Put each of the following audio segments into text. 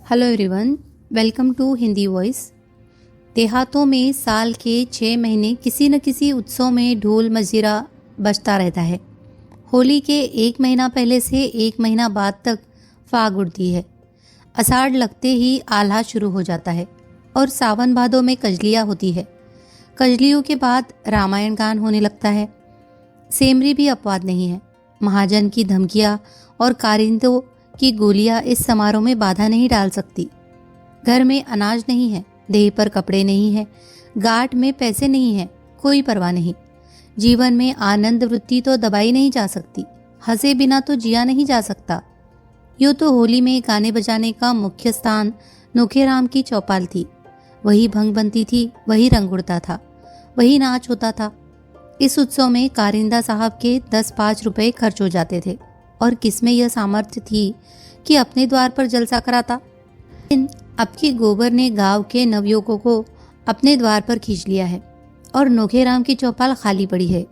Hello everyone, welcome to Hindi voice. देहातों में साल के 6 महीने किसी न किसी उत्सव में ढोल मजीरा बजता रहता है। होली के 1 महीना पहले से 1 महीना बाद तक फाग उड़ती है। आषाढ़ लगते ही आल्हा शुरू हो जाता है और सावन भादों में कजलियाँ होती है। कजलियों के बाद रामायण गान होने लगता है। सेमरी भी अपवाद नहीं है। महाजन की धमकियाँ और कारिंदों की गोलियां इस समारोह में बाधा नहीं डाल सकती। घर में अनाज नहीं है, देह पर कपड़े नहीं है, गांठ में पैसे नहीं है, कोई परवाह नहीं। जीवन में आनंद वृत्ति तो दबाई नहीं जा सकती, हंसे बिना तो जिया नहीं जा सकता। यूँ तो होली में गाने बजाने का मुख्य स्थान नोखेराम की चौपाल थी। वही भंग बनती थी, वही रंग उड़ता था, वही नाच होता था। इस उत्सव में कारिंदा साहब के 10-5 रुपए खर्च हो जाते थे और किसमें यह सामर्थ्य थी कि अपने द्वार पर जलसा कराता। लेकिन अब की गोबर ने गांव के नवयुवकों को अपने द्वार पर खींच लिया है और नोखेराम की चौपाल खाली पड़ी है।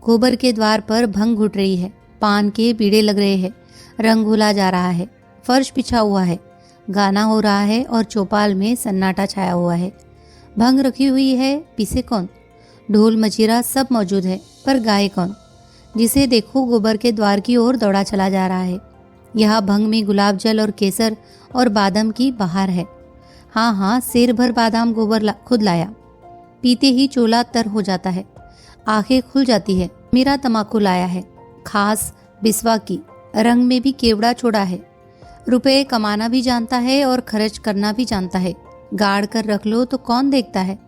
गोबर के द्वार पर भंग घुट रही है, पान के बीड़े लग रहे हैं, रंग घुला जा रहा है, फर्श बिछा हुआ है, गाना हो रहा है और चौपाल में सन्नाटा छाया हुआ है। भंग रखी हुई है, पीसे कौन? ढोल मजीरा सब मौजूद है, पर गाए कौन? जिसे देखो गोबर के द्वार की ओर दौड़ा चला जा रहा है। यहाँ भंग में गुलाब जल और केसर और बादाम की बहार है। हाँ, शेर भर बादाम गोबर खुद लाया। पीते ही चोला तर हो जाता है, आंखें खुल जाती है। मेरा तमाकू लाया है, खास बिस्वा की, रंग में भी केवड़ा छोड़ा है। रुपए कमाना भी जानता है और खर्च करना भी जानता है। गाड़ कर रख लो तो कौन देखता है।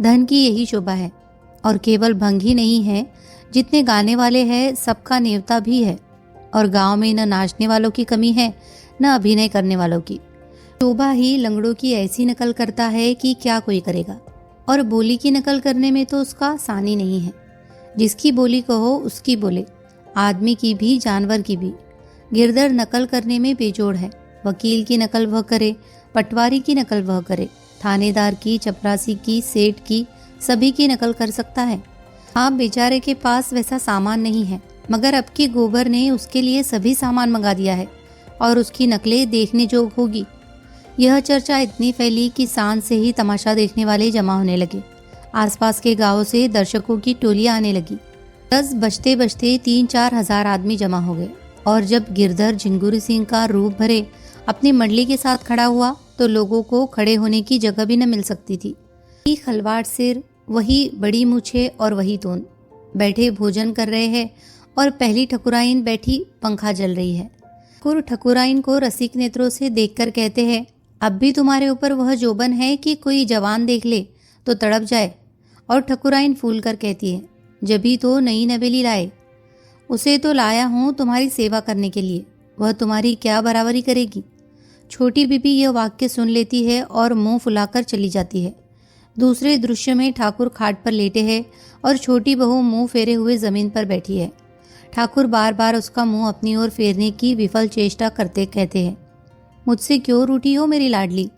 धन की यही शोभा है। और केवल भंग ही नहीं है, जितने गाने वाले हैं सबका नेवता भी है। और गांव में न नाचने वालों की कमी है, न अभिनय करने वालों की। शोभा ही लंगड़ों की ऐसी नकल करता है कि क्या कोई करेगा। और बोली की नकल करने में तो उसका सानी नहीं है। जिसकी बोली कहो उसकी बोले, आदमी की भी जानवर की भी। गिरधर नकल करने में बेजोड़ है। वकील की नकल वह करे, पटवारी की नकल वह करे, थानेदार की, चपरासी की, सेठ की, सभी की नकल कर सकता है। हाँ, बेचारे के पास वैसा सामान नहीं है, मगर अब की गोबर ने उसके लिए सभी सामान मंगा दिया है और उसकी नकलें देखने जोग होगी। यह चर्चा इतनी फैली कि सांझ से ही तमाशा देखने वाले जमा होने लगे। आसपास के गांवों से दर्शकों की टोलियां आने लगी। 10 बजते बजते 3-4 हजार आदमी जमा हो गए। और जब गिरधर झिंगुरी सिंह का रूप भरे अपनी मंडली के साथ खड़ा हुआ तो लोगों को खड़े होने की जगह भी न मिल सकती थी। खलवाड़ सिर, वही बड़ी मूछे और वही तोन बैठे भोजन कर रहे हैं और पहली ठकुराइन बैठी पंखा जल रही है। ठकुराइन को रसिक नेत्रों से देखकर कहते हैं, अब भी तुम्हारे ऊपर वह जोबन है कि कोई जवान देख ले तो तड़प जाए। और ठकुराइन फूल कर कहती है, जभी तो नई नवेली लाए। उसे तो लाया हूँ तुम्हारी सेवा करने के लिए, वह तुम्हारी क्या बराबरी करेगी। छोटी बीबी यह वाक्य सुन लेती है और मुंह फुलाकर चली जाती है। दूसरे दृश्य में ठाकुर खाट पर लेटे हैं और छोटी बहू मुंह फेरे हुए जमीन पर बैठी है। ठाकुर बार बार उसका मुंह अपनी ओर फेरने की विफल चेष्टा करते कहते हैं, मुझसे क्यों रूठी हो मेरी लाडली?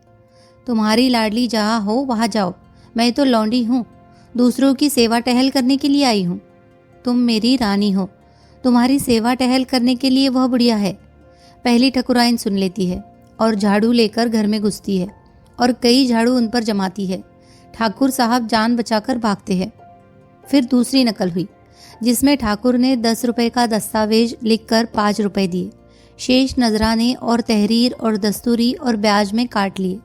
तुम्हारी लाडली जहाँ हो वहाँ जाओ, मैं तो लौंडी हूँ, दूसरों की सेवा टहल करने के लिए आई हूँ। तुम मेरी रानी हो, तुम्हारी सेवा टहल करने के लिए वह बुढ़िया है। पहली ठकुराइन सुन लेती है और झाड़ू लेकर घर में घुसती है और कई झाड़ू उन पर जमाती है। ठाकुर साहब जान बचाकर भागते हैं। फिर दूसरी नकल हुई, जिसमें ठाकुर ने 10 रुपए का दस्तावेज लिखकर 5 रुपए दिए। शेष नजराने और तहरीर और दस्तूरी और ब्याज में काट लिए।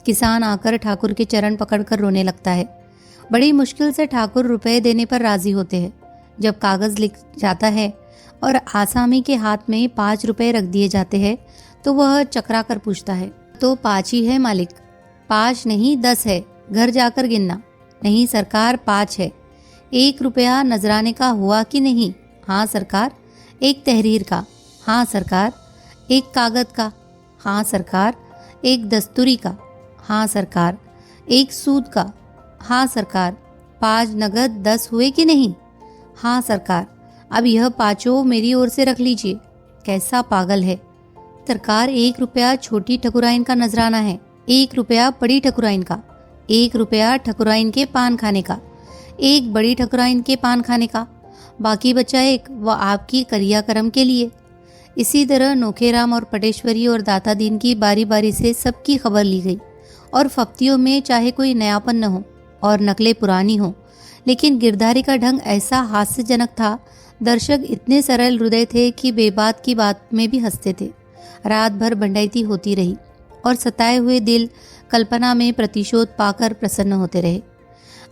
किसान आकर ठाकुर के चरण पकड़कर रोने लगता है। बड़ी मुश्किल से ठाकुर रुपए देने पर राजी होते हैं। जब कागज लिख जाता है और आसामी के हाथ में 5 रुपए रख दिए जाते हैं तो वह चकरा कर पूछता है, तो 5 ही है मालिक? 5 नहीं 10 है, घर जाकर गिनना। नहीं सरकार, 5 है। 1 रुपया नजराने का हुआ कि नहीं? हाँ सरकार। 1 तहरीर का? हाँ सरकार। 1 कागज का? हाँ सरकार। 1 दस्तूरी का? हाँ सरकार। 1 सूद का? हाँ सरकार। 5 नगद 10 हुए कि नहीं? हाँ सरकार। अब यह 5 मेरी ओर से रख लीजिए। कैसा पागल है सरकार। 1 रुपया छोटी ठकुराइन का नजराना है, 1 रुपया बड़ी ठकुराइन का, 1 रुपया ठकुराइन के पान खाने का, 1 बड़ी ठकुराइन के पान खाने का, बाकी बचा 1 वह आपकी करिया करम के लिए। इसी तरह नोखेराम और पटेश्वरी और दाता दीन की बारी बारी से सबकी खबर ली गई और फप्तियों में चाहे कोई नयापन न हो और नकलें पुरानी हो, लेकिन गिरधारी का ढंग ऐसा हास्यजनक था। दर्शक इतने सरल हृदय थे कि बेबात की बात में भी हंसते थे। रात भर बंडाइती होती रही और सताए हुए दिल कल्पना में प्रतिशोध पाकर प्रसन्न होते रहे।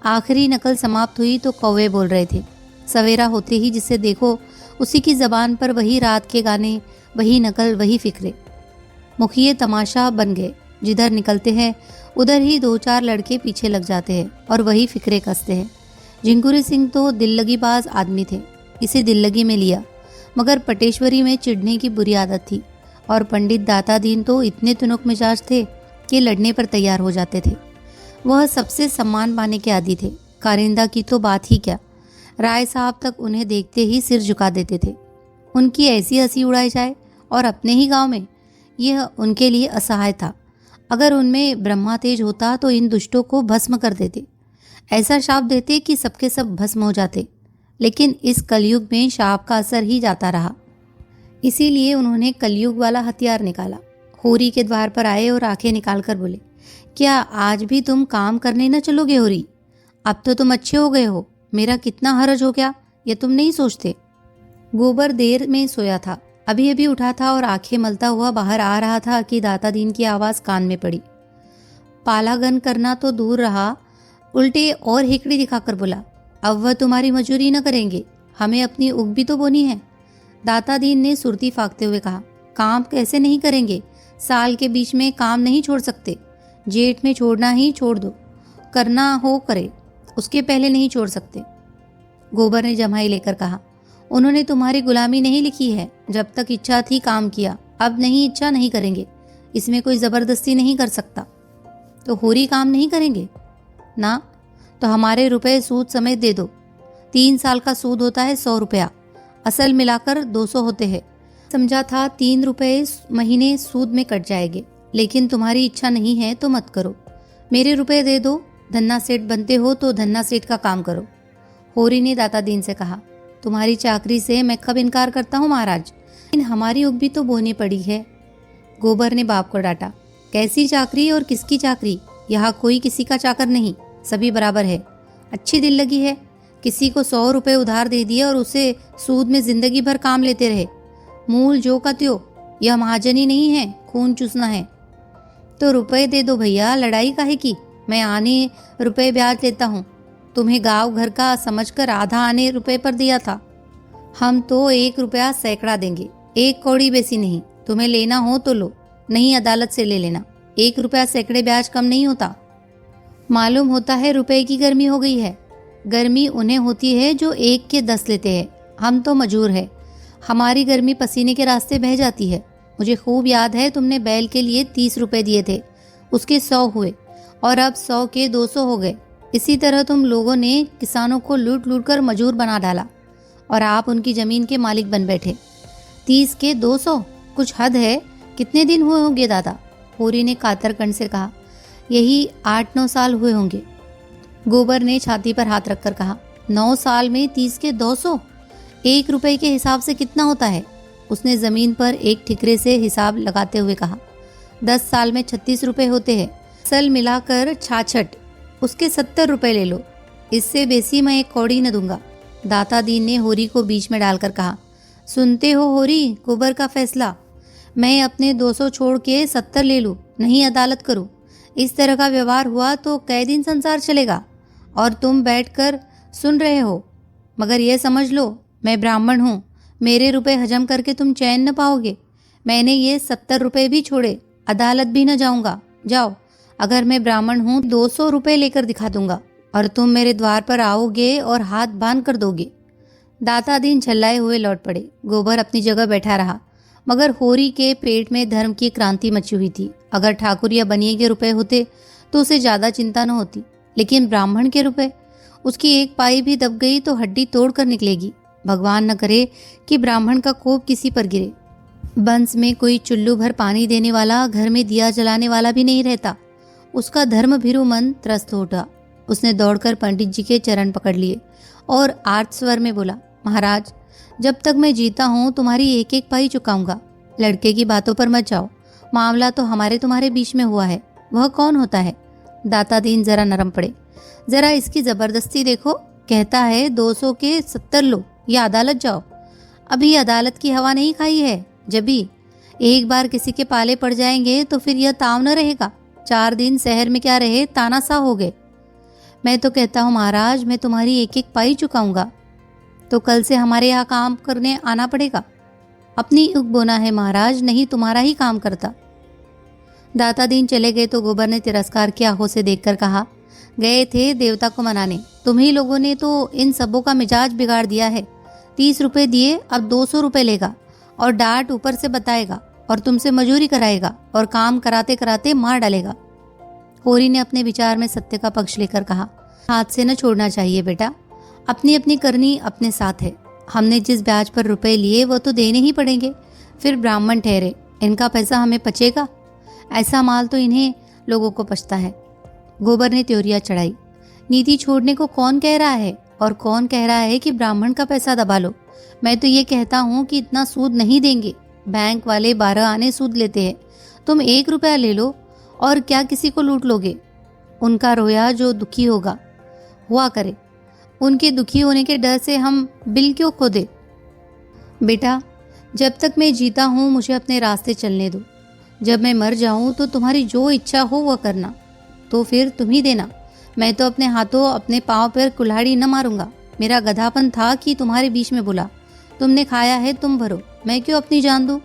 आखिरी नकल समाप्त हुई तो कौवे बोल रहे थे। सवेरा होते ही जिसे देखो उसी की जबान पर वही रात के गाने, वही नकल, वही फिक्रे। मुखिए तमाशा बन गए। जिधर निकलते हैं उधर ही 2-4 लड़के पीछे लग जाते हैं और वही फिक्रे कसते हैं। झिंगुरी सिंह तो दिल्लगीबाज आदमी थे, इसे दिल्लगी में लिया, मगर पटेश्वरी में चिढ़ने की बुरी आदत थी और पंडित दाता दीन तो इतने तुनक मिजाज थे कि लड़ने पर तैयार हो जाते थे। वह सबसे सम्मान पाने के आदी थे। कारिंदा की तो बात ही क्या, राय साहब तक उन्हें देखते ही सिर झुका देते थे। उनकी ऐसी हंसी उड़ाई जाए और अपने ही गांव में, यह उनके लिए असहाय था। अगर उनमें ब्रह्मा तेज होता तो इन दुष्टों को भस्म कर देते, ऐसा शाप देते कि सबके सब भस्म हो जाते। लेकिन इस कलयुग में शाप का असर ही जाता रहा। इसीलिए उन्होंने कलयुग वाला हथियार निकाला। होरी के द्वार पर आए और आंखें निकाल कर बोले, क्या आज भी तुम काम करने न चलोगे होरी? अब तो तुम अच्छे हो गए हो, मेरा कितना हरज हो गया ये तुम नहीं सोचते। गोबर देर में सोया था, अभी अभी उठा था और आंखें मलता हुआ बाहर आ रहा था कि दाता दीन की आवाज कान में पड़ी। पालागन करना तो दूर रहा, उल्टे और हिकड़ी दिखाकर बोला, अब वह तुम्हारी मजूरी न करेंगे, हमें अपनी उग भी तो बोनी है। दाता दीन ने सुरती फाँकते हुए कहा, काम कैसे नहीं करेंगे? साल के बीच में काम नहीं छोड़ सकते, जेठ में छोड़ना ही छोड़ दो, करना हो करे, उसके पहले नहीं छोड़ सकते। गोबर ने जमाई लेकर कहा, उन्होंने तुम्हारी गुलामी नहीं लिखी है, जब तक इच्छा थी काम किया, अब नहीं इच्छा नहीं करेंगे, इसमें कोई जबरदस्ती नहीं कर सकता। तो होरी काम नहीं करेंगे ना? तो हमारे रुपए सूद समेत दे दो। 3 साल का सूद होता है 100 रुपया, असल मिलाकर 200 होते हैं। समझा था 3 रुपए महीने सूद में कट जाएंगे, लेकिन तुम्हारी इच्छा नहीं है तो मत करो। मेरे रुपए दे दो, धन्ना सेठ बनते हो तो धन्ना सेठ का काम करो। होरी ने दाता दीन से कहा, तुम्हारी चाकरी से मैं कब इनकार करता हूँ महाराज, लेकिन हमारी उग भी तो बोनी पड़ी है। गोबर ने बाप को डांटा, कैसी चाकरी और किसकी चाकरी? यहाँ कोई किसी का चाकर नहीं, सभी बराबर है। अच्छी दिल लगी है, किसी को 100 रुपए उधार दे दिए और उसे सूद में जिंदगी भर काम लेते रहे। मूल जो का त्यों, यह महाजनी नहीं है, खून चूसना है। तो रुपए दे दो भैया, लड़ाई काहे की? मैं आने रुपए ब्याज लेता हूँ, तुम्हें गांव घर का समझकर आधा आने रुपए पर दिया था। हम तो 1 रुपया सैकड़ा देंगे, 1 कौड़ी बेसी नहीं। तुम्हें लेना हो तो लो, नहीं अदालत से ले लेना। 1 रुपया सैकड़े ब्याज कम नहीं होता। मालूम होता है रुपए की गर्मी हो गई है। गर्मी उन्हें होती है जो 1 के 10 लेते हैं, हम तो मजूर है, हमारी गर्मी पसीने के रास्ते बह जाती है। मुझे खूब याद है तुमने बैल के लिए 30 रुपए दिए थे, उसके 100 हुए और अब 100 के 200 हो गए। इसी तरह तुम लोगों ने किसानों को लूट लूट कर मजूर बना डाला और आप उनकी जमीन के मालिक बन बैठे। 30 के 200, कुछ हद है। कितने दिन हुए होंगे दादा? होरी ने कातरकंड से कहा, यही 8-9 साल हुए होंगे। गोबर ने छाती पर हाथ रखकर कहा, 9 साल में 30 के 200, 1 रुपए के हिसाब से कितना होता है? उसने जमीन पर एक ठिकरे से हिसाब लगाते हुए कहा, 10 साल में 36 रुपए होते हैं, सल मिलाकर 66, उसके 70 रुपए ले लो, इससे बेसी मैं 1 कौड़ी न दूंगा। दाता दीन ने होरी को बीच में डालकर कहा, सुनते हो होरी, गोबर का फैसला, मैं अपने 200 छोड़ के 70 ले लूँ, नहीं अदालत करूँ। इस तरह का व्यवहार हुआ तो कै दिन संसार चलेगा? और तुम बैठकर सुन रहे हो, मगर यह समझ लो मैं ब्राह्मण हूँ, मेरे रुपए हजम करके तुम चैन न पाओगे। मैंने ये 70 रुपए भी छोड़े, अदालत भी न जाऊंगा। जाओ, अगर मैं ब्राह्मण हूँ 200 रुपए लेकर दिखा दूंगा और तुम मेरे द्वार पर आओगे और हाथ बांध कर दोगे। दाता दीन छल्लाए हुए लौट पड़े। गोबर अपनी जगह बैठा रहा, मगर होरी के पेट में धर्म की क्रांति मची हुई थी। अगर ठाकुर या बनिए के रुपए होते तो उसे ज्यादा चिंता न होती, लेकिन ब्राह्मण के रुपए, उसकी 1 पाई भी दब गई तो हड्डी तोड़ कर निकलेगी। भगवान न करे कि ब्राह्मण का कोप किसी पर गिरे। बंस में कोई चुल्लू भर पानी देने वाला, घर में दिया जलाने वाला भी नहीं रहता। उसका धर्म भीरु मन त्रस्त हो उठा। उसने दौड़कर पंडित जी के चरण पकड़ लिए और आर्त स्वर में बोला, महाराज, जब तक मैं जीता हूँ तुम्हारी एक एक पाई चुकाऊंगा। लड़के की बातों पर मत जाओ, मामला तो हमारे तुम्हारे बीच में हुआ है। वह कौन होता है? दाता दीन जरा नरम पड़े। जरा इसकी जबरदस्ती देखो, कहता है 200 के 70 लो या अदालत जाओ। अभी अदालत की हवा नहीं खाई है। जब भी एक बार किसी के पाले पड़ जाएंगे तो फिर यह ताव न रहेगा। 4 दिन शहर में क्या रहे, तानाशाह हो गए। मैं तो कहता हूँ महाराज, मैं तुम्हारी एक एक पाई चुकाऊंगा। तो कल से हमारे यहाँ काम करने आना पड़ेगा। अपनी उग बोना है महाराज, नहीं तुम्हारा ही काम करता। दाता दीन चले गए तो गोबर ने तिरस्कार की आंखों से देखकर कहा, गए थे देवता को मनाने, तुम्ही लोगों ने तो इन सबों का मिजाज बिगाड़ दिया है। 30 रुपए दिए, अब 200 रुपए लेगा और डांट ऊपर से बताएगा और तुमसे मजूरी कराएगा और काम कराते कराते मार डालेगा। होरी ने अपने विचार में सत्य का पक्ष लेकर कहा, हाथ से न छोड़ना चाहिए बेटा, अपनी अपनी करनी अपने साथ है। हमने जिस ब्याज पर रुपए लिए वो तो देने ही पड़ेंगे। फिर ब्राह्मण ठहरे, इनका पैसा हमें पचेगा? ऐसा माल तो इन्हें लोगों को पचता है। गोबर ने त्योरियां चढ़ाई, नीति छोड़ने को कौन कह रहा है और कौन कह रहा है कि ब्राह्मण का पैसा दबा लो। मैं तो ये कहता हूँ कि इतना सूद नहीं देंगे। बैंक वाले 12 आने सूद लेते हैं, तुम 1 रुपया ले लो और क्या किसी को लूट लोगे? उनका रोया जो दुखी होगा हुआ करे, उनके दुखी होने के डर से हम बिल क्यों खो दे? बेटा, जब तक मैं जीता हूँ मुझे अपने रास्ते चलने दो। जब मैं मर जाऊँ तो तुम्हारी जो इच्छा हो वह करना, तो फिर तुम ही देना। मैं तो अपने हाथों अपने पाँव पर कुल्हाड़ी न मारूंगा। मेरा गधापन था कि तुम्हारे बीच में बोला, तुमने खाया है तुम भरो, मैं क्यों अपनी जान दूं?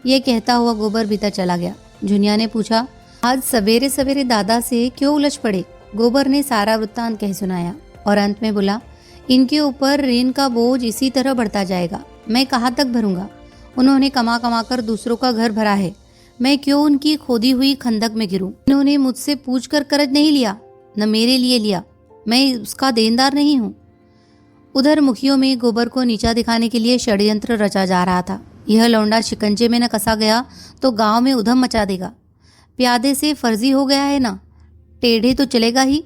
ये कहता हुआ गोबर भीतर चला गया। झुनिया ने पूछा, आज सवेरे सवेरे दादा से क्यों उलझ पड़े? गोबर ने सारा वृत्तांत कह सुनाया और अंत में बोला, इनके ऊपर ऋण का बोझ इसी तरह बढ़ता जाएगा, मैं कहाँ तक भरूंगा? उन्होंने कमा कमा कर दूसरों का घर भरा है, मैं क्यों उनकी खोदी हुई खंदक में गिरूं? इन्होंने मुझसे पूछ कर कर्ज नहीं लिया, न मेरे लिए लिया, मैं उसका देनदार नहीं हूँ। उधर मुखियों में गोबर को नीचा दिखाने के लिए षड्यंत्र रचा जा रहा था। यह लौंडा शिकंजे में न कसा गया तो गांव में उधम मचा देगा। प्यादे से फर्जी हो गया है ना, टेढ़े तो चलेगा ही।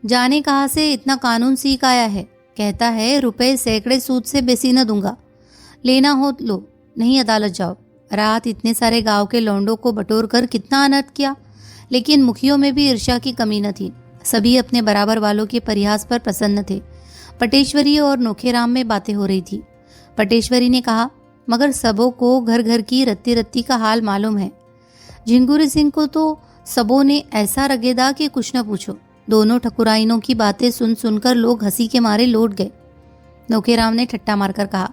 जाने कहाँ से इतना कानून सीख आया है, कहता है रुपए सैकड़े सूद से बेसी न दूंगा, लेना हो लो, नहीं अदालत जाओ। रात इतने सारे गांव के लौंडों को बटोर कर कितना अनर्थ किया, लेकिन मुखियों में भी ईर्ष्या की कमी न थी। सभी अपने बराबर वालों के परिहास पर प्रसन्न थे। पटेश्वरी और नोखेराम में बातें हो रही थी। पटेश्वरी ने कहा, मगर सबों को घर घर की रत्ती रत्ती का हाल मालूम है। झिंगुरी सिंह को तो सबों ने ऐसा रगेदा कि कुछ न पूछो। दोनों ठकुराइनों की बातें सुन सुनकर लोग हंसी के मारे लौट गए। नोखेराम ने ठट्टा मारकर कहा,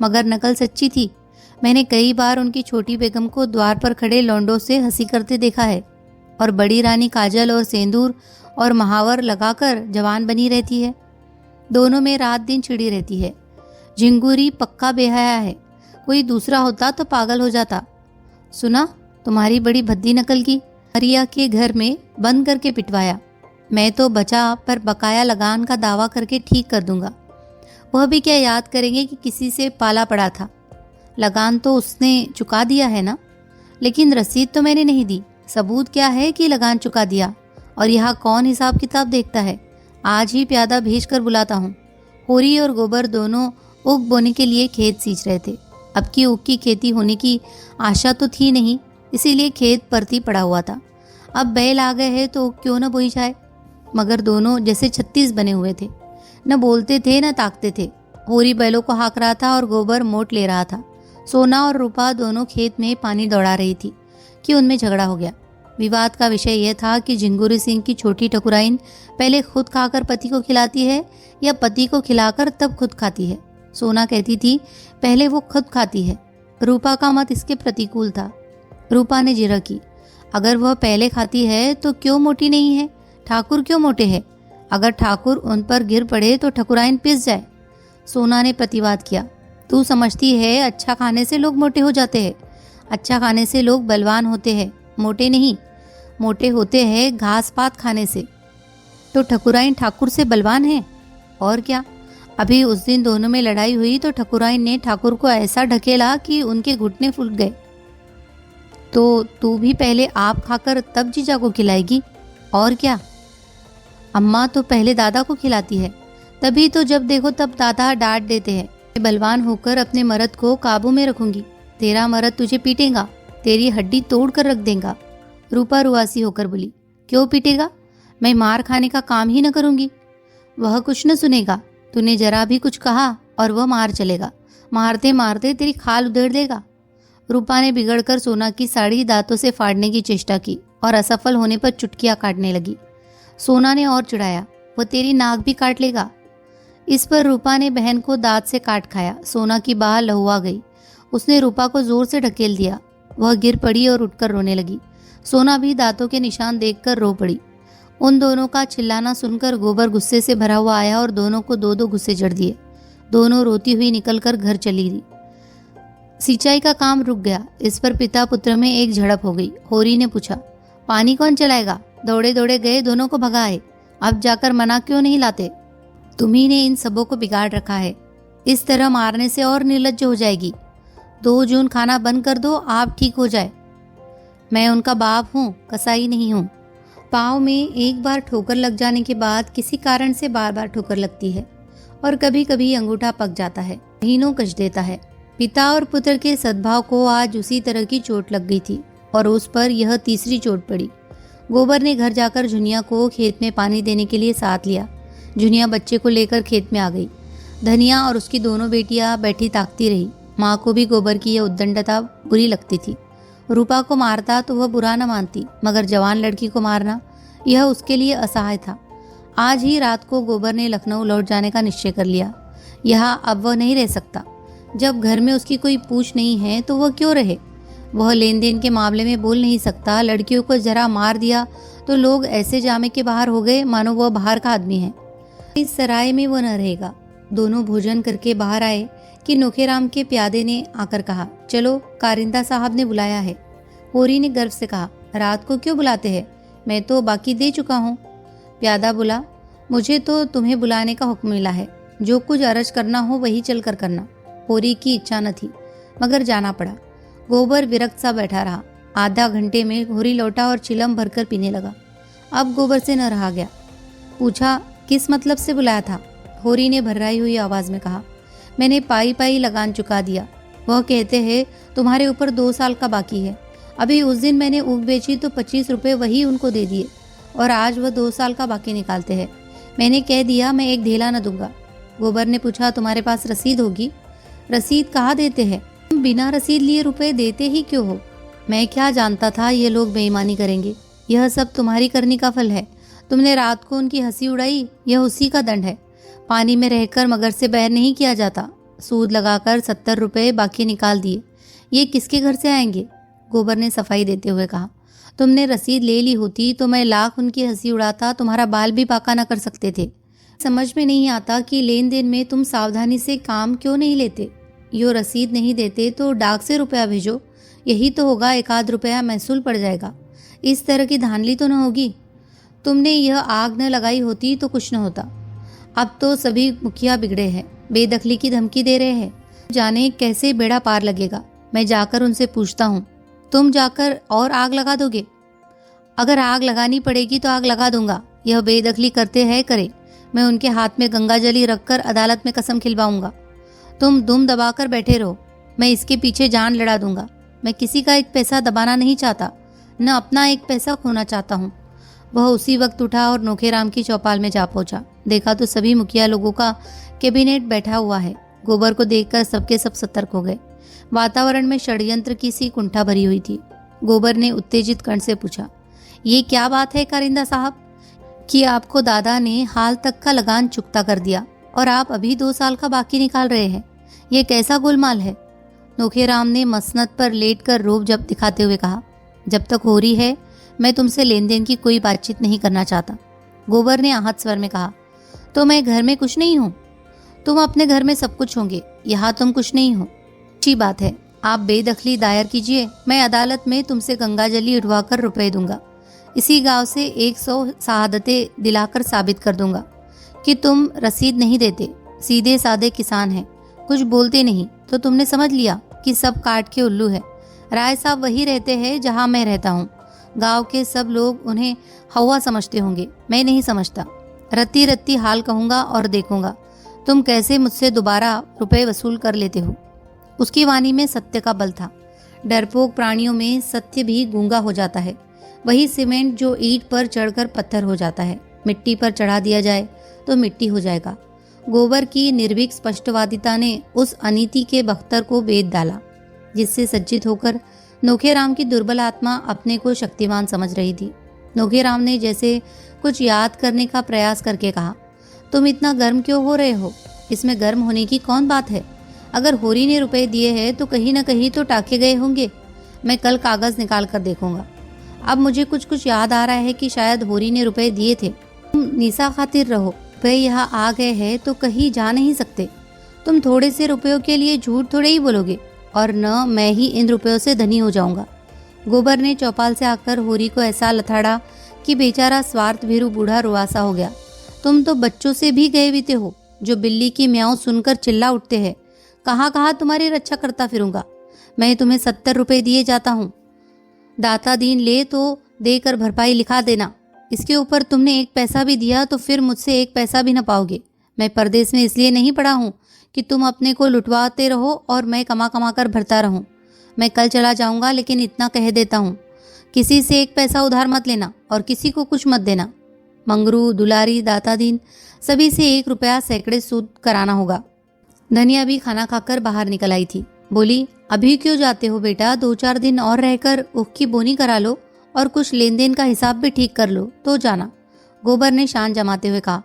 मगर नकल सच्ची थी। मैंने कई बार उनकी छोटी बेगम को द्वार पर खड़े लौंडों से हंसी करते देखा है, और बड़ी रानी काजल और सेंदूर और महावर लगाकर जवान बनी रहती है। दोनों में रात दिन चिड़ी रहती है। झिंगुरी पक्का बेहया है, कोई दूसरा होता तो पागल हो जाता। सुना तुम्हारी बड़ी भद्दी नकल की, हरिया के घर में बंद करके पिटवाया। मैं तो बचा पर बकाया लगान का दावा करके ठीक कर दूंगा। वह भी क्या याद करेंगे कि किसी से पाला पड़ा था। लगान तो उसने चुका दिया है ना, लेकिन रसीद तो मैंने नहीं दी। सबूत क्या है कि लगान चुका दिया? और यहाँ कौन हिसाब किताब देखता है? आज ही प्यादा भेज कर बुलाता हूँ। होरी और गोबर दोनों ऊख बोने के लिए खेत सींच रहे थे। अब की ऊख की खेती होने की आशा तो थी नहीं, इसीलिए खेत परती पड़ा हुआ था। अब बैल आ गए हैं तो क्यों न बोई जाए। मगर दोनों जैसे 36 बने हुए थे, न बोलते थे न ताकते थे। होरी बैलों को हाँक रहा था और गोबर मोट ले रहा था। सोना और रूपा दोनों खेत में पानी दौड़ा रही थी कि उनमें झगड़ा हो गया। विवाद का विषय यह था कि झिंगुरी सिंह की छोटी ठकुराइन पहले खुद खाकर पति को खिलाती है या पति को खिलाकर तब खुद खाती है। सोना कहती थी पहले वो खुद खाती है। रूपा का मत इसके प्रतिकूल था। रूपा ने जिरह की, अगर वह पहले खाती है तो क्यों मोटी नहीं है? ठाकुर क्यों मोटे हैं? अगर ठाकुर उन पर गिर पड़े तो ठकुराइन पिस जाए। सोना ने प्रतिवाद किया, तू समझती है अच्छा खाने से लोग मोटे हो जाते हैं। अच्छा खाने से लोग बलवान होते हैं, मोटे नहीं। मोटे होते हैं घास पात खाने से। तो ठकुराइन ठाकुर से बलवान है और क्या। अभी उस दिन दोनों में लड़ाई हुई तो ठकुराइन ने ठाकुर को ऐसा ढकेला कि उनके घुटने फूट गए। तो तू भी पहले आप खाकर तब जीजा को खिलाएगी और क्या। अम्मा तो पहले दादा को खिलाती है, तभी तो जब देखो तब दादा डांट देते हैं, मैं बलवान होकर अपने मर्द को काबू में रखूंगी। तेरा मर्द तुझे पीटेगा, तेरी हड्डी तोड़ कर रख देगा। रूपा रुआसी होकर बोली। क्यों पीटेगा? मैं मार खाने का काम ही न करूंगी। वह कुछ न सुनेगा। तूने जरा भी कुछ कहा और वह मार चलेगा। मारते मारते तेरी खाल उधेड़ देगा। रूपा ने बिगड़कर सोना की साड़ी दांतों से फाड़ने की चेष्टा की और असफल होने पर चुटकियां काटने लगी। सोना ने और चिढ़ाया, वह तेरी नाक भी काट लेगा। इस पर रूपा ने बहन को दांत से काट खाया। सोना की बाह लहुआ गई। उसने रूपा को जोर से ढकेल दिया। वह गिर पड़ी और उठकर रोने लगी। सोना भी दांतों के निशान देखकर रो पड़ी। उन दोनों का चिल्लाना सुनकर गोबर गुस्से से भरा हुआ आया और दोनों को दो दो गुस्से जड़ दिए। दोनों रोती हुई निकलकर घर चली गई। सिंचाई का काम रुक गया। इस पर पिता पुत्र में एक झड़प हो गई। होरी ने पूछा, पानी कौन चलाएगा? दौड़े दौड़े गए, दोनों को भगाए। अब जाकर मना क्यों नहीं लाते? तुम्ही ने इन सबों को बिगाड़ रखा है। इस तरह मारने से और निर्लज्ज हो जाएगी। 2 जून खाना बंद कर दो, आप ठीक हो जाए। मैं उनका बाप हूँ, कसाई नहीं हूँ। पाँव में एक बार ठोकर लग जाने के बाद किसी कारण से बार बार ठोकर लगती है और कभी कभी अंगूठा पक जाता है, महीनों कस देता है। पिता और पुत्र के सद्भाव को आज उसी तरह की चोट लग गई थी और उस पर यह तीसरी चोट पड़ी। गोबर ने घर जाकर झुनिया को खेत में पानी देने के लिए साथ लिया। झुनिया बच्चे को लेकर खेत में आ गई। धनिया और उसकी दोनों बेटियां बैठी ताकती रही। माँ को भी गोबर की यह उद्दंडता बुरी लगती थी। रूपा को मारता तो वह बुरा न मानती, मगर जवान लड़की को मारना यह उसके लिए असहाय था। आज ही रात को गोबर ने लखनऊ लौट जाने का निश्चय कर लिया। यहाँ अब वह नहीं रह सकता। जब घर में उसकी कोई पूछ नहीं है तो वह क्यों रहे? वह लेन देन के मामले में बोल नहीं सकता। लड़कियों को जरा मार दिया तो लोग ऐसे जामे के बाहर हो गए मानो वह बाहर का आदमी है। इस सराय में वह न रहेगा। दोनों भोजन करके बाहर आए कि नोखेराम के प्यादे ने आकर कहा, चलो कारिंदा साहब ने बुलाया है। होरी ने गर्व से कहा, रात को क्यों बुलाते हैं? मैं तो बाकी दे चुका हूँ। प्यादा बोला, मुझे तो तुम्हें बुलाने का हुक्म मिला है। जो कुछ अर्ज करना हो वही चल कर करना। होरी की इच्छा न थी मगर जाना पड़ा। गोबर विरक्त सा बैठा रहा। आधा घंटे में होरी लौटा और चिलम भरकर पीने लगा। अब गोबर से न रहा गया। पूछा, किस मतलब से बुलाया था? होरी ने भर्राई हुई आवाज में कहा, मैंने पाई पाई लगान चुका दिया। वह कहते हैं तुम्हारे ऊपर 2 साल का बाकी है। अभी उस दिन मैंने ऊख बेची तो 25 रुपये वही उनको दे दिए और आज वह 2 साल का बाकी निकालते हैं। मैंने कह दिया मैं एक ढेला न दूंगा। गोबर ने पूछा, तुम्हारे पास रसीद होगी? रसीद कहाँ देते हैं? तुम बिना रसीद लिए रुपए देते ही क्यों हो? मैं क्या जानता था ये लोग बेईमानी करेंगे। यह सब तुम्हारी करनी का फल है। तुमने रात को उनकी हंसी उड़ाई, यह उसी का दंड है। पानी में रहकर मगर से बैर नहीं किया जाता। सूद लगाकर 70 रुपये बाकी निकाल दिए। ये किसके घर से आएंगे? गोबर ने सफाई देते हुए कहा, तुमने रसीद ले ली होती तो मैं लाख उनकी हंसी उड़ाता, तुम्हारा बाल भी पाका न कर सकते थे। समझ में नहीं आता कि लेन देन में तुम सावधानी से काम क्यों नहीं लेते। यो रसीद नहीं देते तो डाक से रुपया भेजो, यही तो होगा। 1 रुपया महसूल पड़ जाएगा। इस तरह की धांधली तो न होगी। तुमने यह आग न लगाई होती तो कुछ न होता। अब तो सभी मुखिया बिगड़े हैं, बेदखली की धमकी दे रहे हैं। जाने कैसे बेड़ा पार लगेगा। मैं जाकर उनसे पूछता हूँ। तुम जाकर और आग लगा दोगे? अगर आग लगानी पड़ेगी तो आग लगा दूंगा। यह बेदखली करते हैं करे। मैं उनके हाथ में गंगा जली रखकर अदालत में कसम खिलवाऊंगा। तुम दुम दबाकर बैठे रहो, मैं इसके पीछे जान लड़ा दूंगा। मैं किसी का एक पैसा दबाना नहीं चाहता, न अपना एक पैसा खोना चाहता हूँ। वह उसी वक्त उठा और नोखेराम की चौपाल में जा पहुंचा। देखा तो सभी मुखिया लोगों का कैबिनेट बैठा हुआ है। गोबर को देखकर सबके सब सतर्क हो गए। वातावरण में षड्यंत्र की सी कुंठा भरी हुई थी। गोबर ने उत्तेजित कंठ से पूछा, ये क्या बात है कारिंदा साहब कि आपको दादा ने हाल तक का लगान चुकता कर दिया और आप अभी 2 साल का बाकी निकाल रहे हैं? ये कैसा गोलमाल है? नोखेराम ने मसनद पर लेटकर रोब जब दिखाते हुए कहा, जब तक हो रही है मैं तुमसे लेन देन की कोई बातचीत नहीं करना चाहता। गोबर ने आहत स्वर में कहा, तो मैं घर में कुछ नहीं हूँ? तुम अपने घर में सब कुछ होंगे, यहाँ तुम कुछ नहीं हो। अच्छी बात है, आप बेदखली दायर कीजिए। मैं अदालत में तुमसे गंगा जली उठवा कर रुपये दूंगा। इसी गांव से 100 शहादतें दिलाकर साबित कर दूंगा कि तुम रसीद नहीं देते, सीधे साधे किसान हैं, कुछ बोलते नहीं। तो तुमने समझ लिया कि सब काट के उल्लू है। राय साहब वही रहते हैं जहां मैं रहता हूँ। गांव के सब लोग उन्हें हवा समझते होंगे, मैं नहीं समझता। रत्ती रत्ती हाल कहूँगा और देखूंगा। तुम कैसे मुझसे दोबारा रुपए वसूल कर लेते हो? उसकी वाणी में सत्य का बल था। डरपोक प्राणियों में सत्य भी गूंगा हो जाता है। वही सीमेंट जो ईंट पर चढ़कर पत्थर हो जाता है, मिट्टी पर चढ़ा दिया जाए तो मिट्टी हो जाएगा। गोबर की निर्भीक स्पष्टवादिता ने उस अनीति के बख्तर को बेद डाला, जिससे सज्जित होकर नोखेराम की दुर्बल आत्मा अपने को शक्तिमान समझ रही थी। नोखेराम ने जैसे कुछ याद करने का प्रयास करके कहा, तुम इतना गर्म क्यों हो रहे हो? इसमें गर्म होने की कौन बात है? अगर होरी ने रुपए दिए हैं तो कहीं न कहीं तो टाके गए होंगे। मैं कल कागज निकाल कर देखूंगा। अब मुझे कुछ याद आ रहा है कि शायद होरी ने रुपए दिए थे। तुम निशा खातिर रहो, रुपए यहाँ आ गए हैं तो कहीं जा नहीं सकते। तुम थोड़े से रुपयों के लिए झूठ थोड़े ही बोलोगे, और न मैं ही इन रुपयों से धनी हो जाऊंगा। गोबर ने चौपाल से आकर होरी को ऐसा लथाड़ा कि बेचारा स्वार्थ भीरू बूढ़ा रुआसा हो गया। तुम तो बच्चों से भी गए बीते हो, जो बिल्ली की म्याऊं सुनकर चिल्ला उठते हैं। कहाँ कहाँ तुम्हारी रक्षा करता फिरूंगा। मैं तुम्हें 70 रुपए दिए जाता हूँ। दाता दीन ले तो देकर भरपाई लिखा देना। इसके ऊपर तुमने 1 पैसा भी दिया तो फिर मुझसे 1 पैसा भी न पाओगे। मैं परदेश में इसलिए नहीं पड़ा हूँ कि तुम अपने को लुटवाते रहो और मैं कमा कमा कर भरता रहूं। मैं कल चला जाऊंगा, लेकिन इतना कह देता हूँ, किसी से 1 पैसा उधार मत लेना और किसी को कुछ मत देना। मंगरू, दुलारी, दातादीन सभी से 1 रुपया सैकड़े सूद कराना होगा। धनिया भी खाना खाकर बाहर निकल आई थी। बोली, अभी क्यों जाते हो बेटा? 2-4 दिन और रहकर ऊख की बोनी करा लो और कुछ लेन देन का हिसाब भी ठीक कर लो तो जाना। गोबर ने शान जमाते हुए कहा,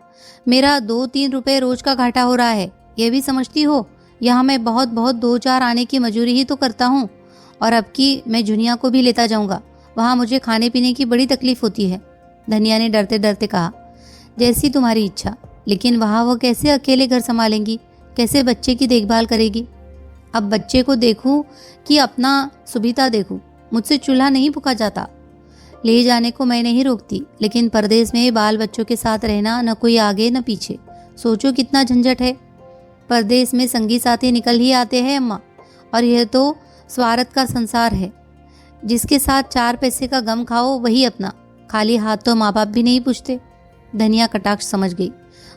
मेरा 2-3 रुपए रोज का घाटा हो रहा है, यह भी समझती हो? यहाँ मैं बहुत 2-4 आने की मजूरी ही तो करता हूँ, और अब की मैं जुनिया को भी लेता जाऊंगा। वहाँ मुझे खाने पीने की बड़ी तकलीफ होती है। धनिया ने डरते डरते कहा, जैसी तुम्हारी इच्छा, लेकिन वहाँ वो कैसे अकेले घर संभालेंगी? कैसे बच्चे की देखभाल करेगी? अब बच्चे को देखूं कि अपना सुविधा देखूं? मुझसे चूल्हा नहीं फूका जाता। ले जाने को मैं नहीं रोकती, लेकिन परदेश में बाल बच्चों के साथ रहना, न कोई आगे न पीछे। सोचो कितना झंझट है। परदेश में संगी साथी निकल ही आते हैं अम्मा, और यह तो स्वार्थ का संसार है। जिसके साथ 4 पैसे का गम खाओ वही अपना। खाली हाथ तो माँ बाप भी नहीं पूछते। धनिया कटाक्ष समझ गई।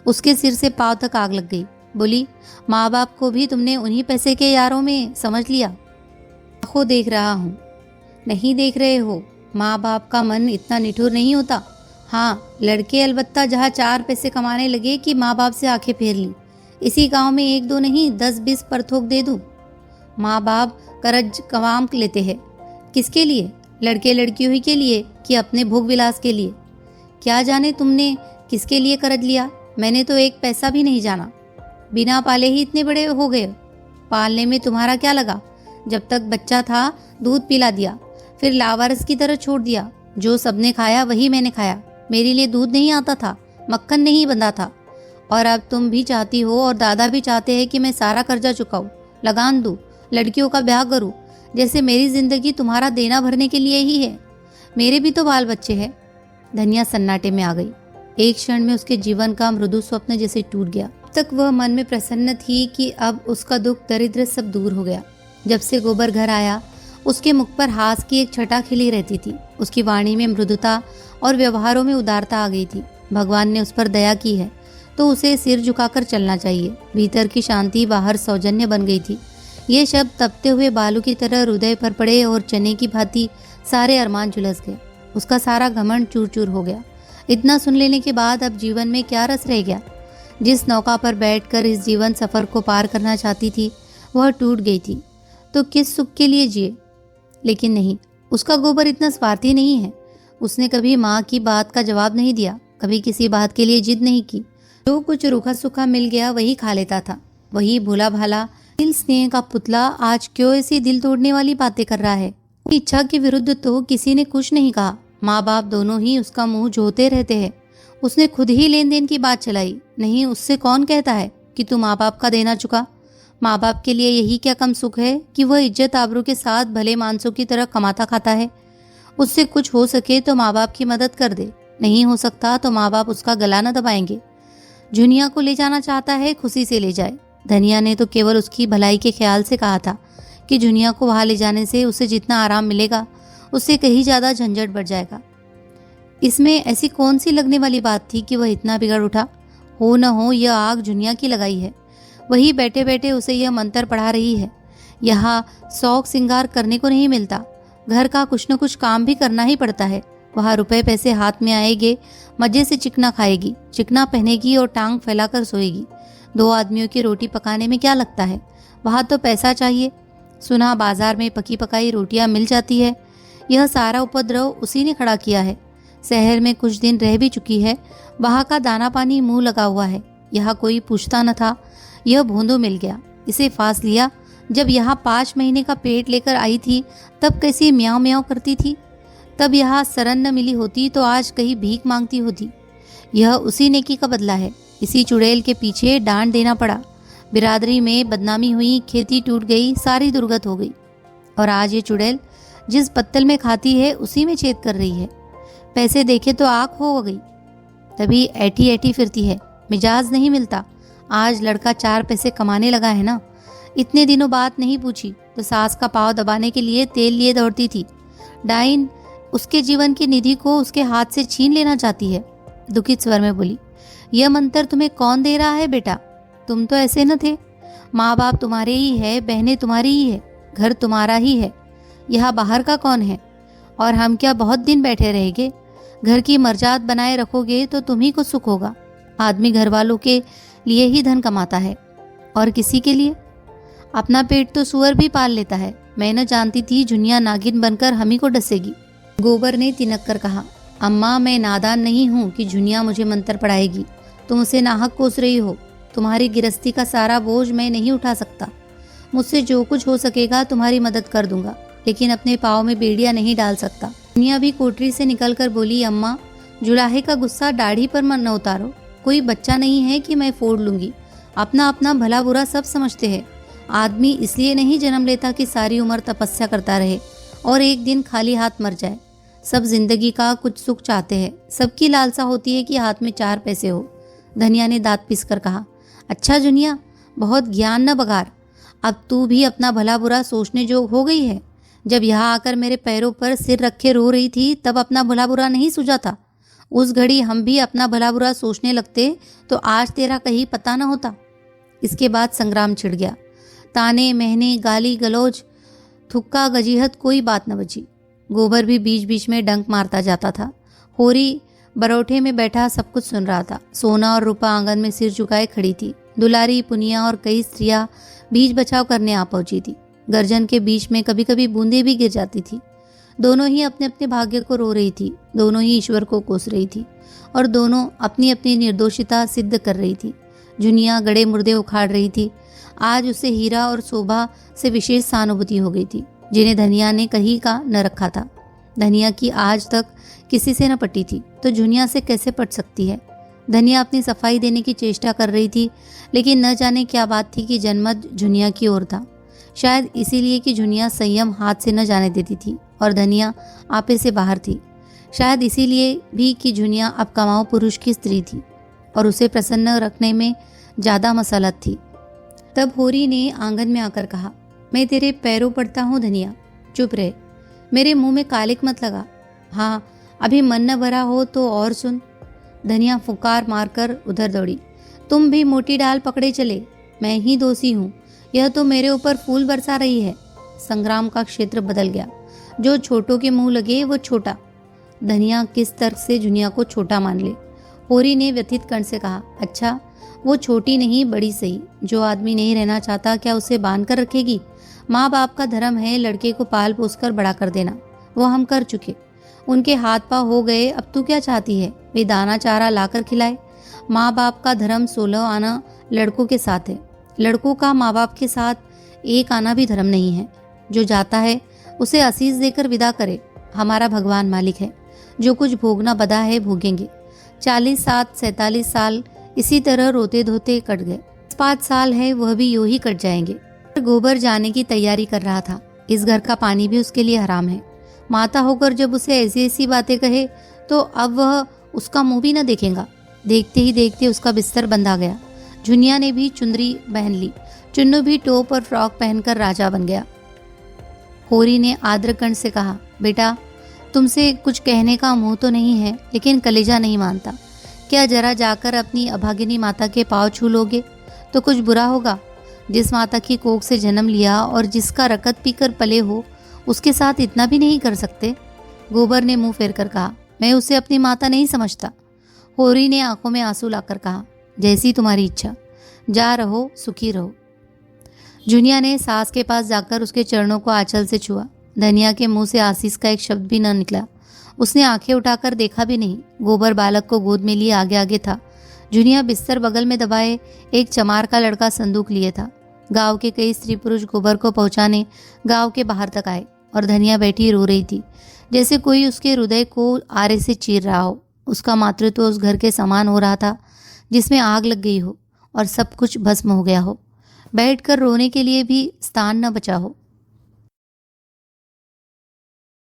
उसके सिर से पांव तक आग लग गई। बोली, माँ बाप को भी तुमने उन्हीं पैसे के यारों में समझ लिया? आंखों देख रहा हूँ। नहीं देख रहे हो? माँ बाप का मन इतना निठुर नहीं होता। हाँ, लड़के अलबत्ता जहाँ 4 पैसे कमाने लगे कि माँ बाप से आंखें फेर ली। इसी गांव में 1-2 नहीं 10-20 परथोक दे दूं। माँ बाप कर्ज कवाम लेते हैं। किसके लिए? लड़के लड़कियों ही के लिए कि अपने भोग विलास के लिए? क्या जाने तुमने किसके लिए कर्ज लिया। मैंने तो 1 पैसा भी नहीं जाना। बिना पाले ही इतने बड़े हो गए। पालने में तुम्हारा क्या लगा? जब तक बच्चा था दूध पिला दिया, फिर लावारिस की तरह छोड़ दिया। जो सबने खाया वही मैंने खाया। मेरे लिए दूध नहीं आता था, मक्खन नहीं बंधा था। और अब तुम भी चाहती हो और दादा भी चाहते हैं कि मैं सारा कर्जा चुकाऊं, लगान दूं, लड़कियों का ब्याह करूं, जैसे मेरी जिंदगी तुम्हारा देना भरने के लिए ही है। मेरे भी तो बाल बच्चे हैं। धनिया सन्नाटे में आ गई। एक क्षण में उसके जीवन का मृदु स्वप्न जैसे टूट गया। अब तक वह मन में प्रसन्न थी कि अब उसका दुख दरिद्र सब दूर हो गया। जब से गोबर घर आया, उसके मुख पर हास की एक छटा खिली रहती थी। उसकी वाणी में मृदुता और व्यवहारों में उदारता आ गई थी। भगवान ने उस पर दया की है तो उसे सिर झुकाकर चलना चाहिए। भीतर की शांति बाहर सौजन्य बन गई थी। ये शब्द तपते हुए बालू की तरह हृदय पर पड़े और चने की भांति सारे अरमान झुलस गए। उसका सारा घमंड चूर चूर हो गया। इतना सुन लेने के बाद अब जीवन में क्या रस रह गया? जिस नौका पर बैठकर इस जीवन सफर को पार करना चाहती थी वह टूट गई थी, तो किस सुख के लिए जिए? लेकिन नहीं, उसका गोबर इतना स्वार्थी नहीं है। उसने कभी माँ की बात का जवाब नहीं दिया, कभी किसी बात के लिए जिद नहीं की। जो कुछ रूखा सूखा मिल गया वही खा लेता था। वही भोला भाला दिल स्नेह का पुतला आज क्यों ऐसी दिल तोड़ने वाली बातें कर रहा है? इच्छा के विरुद्ध तो किसी ने कुछ नहीं कहा। माँ बाप दोनों ही उसका मुंह जोते रहते हैं। उसने खुद ही लेन देन की बात चलाई। नहीं, उससे कौन कहता है कि तू माँ बाप का देना चुका? माँ बाप के लिए यही क्या कम सुख है कि वह इज्जत आबरू के साथ भले मानसों की तरह कमाता खाता है। उससे कुछ हो सके तो माँ बाप की मदद कर दे, नहीं हो सकता तो माँ बाप उसका गला न दबाएंगे। जुनिया को ले जाना चाहता है, खुशी से ले जाए। धनिया ने तो केवल उसकी भलाई के ख्याल से कहा था कि जुनिया को वहां ले जाने से उसे जितना आराम मिलेगा उससे कहीं ज्यादा झंझट बढ़ जाएगा। इसमें ऐसी कौन सी लगने वाली बात थी कि वह इतना बिगड़ उठा? हो न हो यह आग झुनिया की लगाई है, वही बैठे बैठे उसे यह मंत्र पढ़ा रही है। यहाँ शौक सिंगार करने को नहीं मिलता, घर का कुछ न कुछ काम भी करना ही पड़ता है। वहाँ रुपए पैसे हाथ में आएंगे, मजे से चिकना खाएगी, चिकना पहनेगी और टांग फैलाकर सोएगी। 2 आदमियों की रोटी पकाने में क्या लगता है, वहाँ तो पैसा चाहिए। सुना बाजार में पकी पकाई रोटियां मिल जाती है। यह सारा उपद्रव उसी ने खड़ा किया है। शहर में कुछ दिन रह भी चुकी है, वहाँ का दाना पानी मुंह लगा हुआ है। यहाँ कोई पूछता न था। यह भोंदू मिल गया, इसे फांस लिया। जब यहाँ 5 महीने का पेट लेकर आई थी तब कैसी म्याऊं म्याऊं करती थी। तब यहाँ सरन न मिली होती तो आज कहीं भीख मांगती होती। यह उसी नेकी का बदला है। इसी चुड़ैल के पीछे डांट देना पड़ा। बिरादरी में बदनामी हुई, खेती टूट गई, सारी दुर्गत हो गई। और आज ये चुड़ैल जिस पत्तल में खाती है उसी में छेद कर रही है। पैसे देखे तो आँख हो गई, तभी ऐठी ऐठी फिरती है। मिजाज नहीं मिलता। आज लड़का 4 पैसे कमाने लगा है ना। इतने दिनों बात नहीं पूछी तो सास का पाँव दबाने के लिए तेल लिए दौड़ती थी। डाइन उसके जीवन की निधि को उसके हाथ से छीन लेना चाहती है। दुखित स्वर में बोली, यह मंत्र तुम्हें कौन दे रहा है बेटा? तुम तो ऐसे न थे। माँ बाप तुम्हारे ही है, बहनें तुम्हारी ही है, घर तुम्हारा ही है। यहाँ बाहर का कौन है? और हम क्या बहुत दिन बैठे रहेंगे? घर की मर्जाद बनाए रखोगे तो तुम्ही को सुख होगा। आदमी घर वालों के लिए ही धन कमाता है, और किसी के लिए? अपना पेट तो सुअर भी पाल लेता है। मैं न जानती थी झुनिया नागिन बनकर हम ही को डसेगी। गोबर ने तिनक कर कहा, अम्मा मैं नादान नहीं हूँ कि झुनिया मुझे मंत्र पढ़ाएगी। तुम उसे नाहक कोस रही हो। तुम्हारी गिरस्ती का सारा बोझ मैं नहीं उठा सकता। मुझसे जो कुछ हो सकेगा तुम्हारी मदद कर दूंगा, लेकिन अपने पाँव में बेड़ियां नहीं डाल सकता। झुनिया भी कोठरी से निकलकर बोली, अम्मा जुलाहे का गुस्सा दाढ़ी पर मन न उतारो। कोई बच्चा नहीं है कि मैं फोड़ लूंगी। अपना अपना भला बुरा सब समझते हैं। आदमी इसलिए नहीं जन्म लेता कि सारी उम्र तपस्या करता रहे और एक दिन खाली हाथ मर जाए। सब जिंदगी का कुछ सुख चाहते हैं। सबकी लालसा होती है कि हाथ में 4 पैसे हो। धनिया ने दांत पीसकर कहा, अच्छा जुनिया, बहुत ज्ञान न बगार। अब तू भी अपना भला बुरा सोचने जो हो गई है। जब यहाँ आकर मेरे पैरों पर सिर रखे रो रही थी तब अपना भला बुरा नहीं सूझा था। उस घड़ी हम भी अपना भला बुरा सोचने लगते तो आज तेरा कहीं पता न होता। इसके बाद संग्राम छिड़ गया। ताने महने, गाली गलौज, थुक्का गजीहत, कोई बात न बची। गोबर भी बीच बीच में डंक मारता जाता था। होरी बरौठे में बैठा सब कुछ सुन रहा था। सोना और रूपा आंगन में सिर झुकाए खड़ी थी। दुलारी, पुनिया और कई स्त्रियां बीच बचाव करने आ पहुंची थी। गर्जन के बीच में कभी कभी बूंदें भी गिर जाती थी। दोनों ही अपने अपने भाग्य को रो रही थी, दोनों ही ईश्वर को कोस रही थी और दोनों अपनी अपनी निर्दोषिता सिद्ध कर रही थी। झुनिया गड़े मुर्दे उखाड़ रही थी। आज उसे हीरा और शोभा से विशेष सहानुभूति हो गई थी, जिन्हें धनिया ने कहीं का न रखा था। धनिया की आज तक किसी से न पटी थी, तो झुनिया से कैसे पट सकती है? धनिया अपनी सफाई देने की चेष्टा कर रही थी, लेकिन न जाने क्या बात थी कि जनमत झुनिया की ओर था। शायद इसीलिए कि झुनिया संयम हाथ से न जाने देती थी और धनिया आपे से बाहर थी। शायद इसीलिए भी कि झुनिया अब कमाऊ पुरुष की स्त्री थी और उसे प्रसन्न रखने में ज़्यादा मसलत थी। तब होरी ने आंगन में आकर कहा, मैं तेरे पैरों पड़ता हूँ धनिया, चुप रहे, मेरे मुंह में कालिक मत लगा। हाँ, अभी मन न भरा हो तो और सुन। धनिया फुकार मारकर उधर दौड़ी। तुम भी मोटी डाल पकड़े चले, मैं ही दोषी हूँ। यह तो मेरे ऊपर फूल बरसा रही है। संग्राम का क्षेत्र बदल गया। जो छोटों के मुंह लगे वो छोटा। धनिया किस तर्क से झुनिया को छोटा मान ले? होरी ने व्यथित कर्ण से कहा, अच्छा वो छोटी नहीं बड़ी सही। जो आदमी नहीं रहना चाहता क्या उसे बांध कर रखेगी? माँ बाप का धर्म है लड़के को पाल पोस कर बड़ा कर देना। वो हम कर चुके। उनके हाथ पाँव हो गए, अब तू क्या चाहती है? वे दाना चारा लाकर खिलाए। माँ बाप का धर्म 16 आना लड़कों के साथ है। लड़कों का माँ बाप के साथ एक आना भी धर्म नहीं है। जो जाता है उसे असीस देकर विदा करे। हमारा भगवान मालिक है। जो कुछ भोगना बदा है भोगेंगे। 47 साल इसी तरह रोते धोते कट गए। 5 साल है वह भी यूं ही कट जाएंगे। गोबर जाने की तैयारी कर रहा था। इस घर का पानी भी उसके लिए हराम है। माता होकर जब उसे ऐसी ऐसी बातें कहे तो अब वह उसका मुंह भी न देखेगा। देखते ही देखते उसका बिस्तर बंधा गया। झुनिया ने भी चुंदरी पहन ली। चुन्नू भी टोप और फ्रॉक पहनकर राजा बन गया। होरी ने आद्रकर्ण से कहा, बेटा तुमसे कुछ कहने का मुंह तो नहीं है, लेकिन कलेजा नहीं मानता। क्या जरा जाकर अपनी अभागिनी माता के पाँव छू लोगे तो कुछ बुरा होगा? जिस माता की कोख से जन्म लिया और जिसका रकत पीकर पले हो, उसके साथ इतना भी नहीं कर सकते? गोबर ने मुंह फेर कर कहा, मैं उसे अपनी माता नहीं समझता। होरी ने आंखों में आंसू लाकर कहा, जैसी तुम्हारी इच्छा, जा रहो, सुखी रहो। जुनिया ने सास के पास जाकर उसके चरणों को आंचल से छुआ। धनिया के मुंह से आशीष का एक शब्द भी न निकला। उसने आंखें उठाकर देखा भी नहीं। गोबर बालक को गोद में लिए आगे आगे था। जुनिया बिस्तर बगल में दबाए एक चमार का लड़का संदूक लिए था। गांव के कई स्त्री पुरुष गोबर को पहुंचाने गांव के बाहर तक आए और धनिया बैठी रो रही थी, जैसे कोई उसके हृदय को आरे से चीर रहा हो। उसका मातृत्व उस घर के समान हो रहा था जिसमें आग लग गई हो और सब कुछ भस्म हो गया हो। बैठकर रोने के लिए भी स्थान न बचा हो।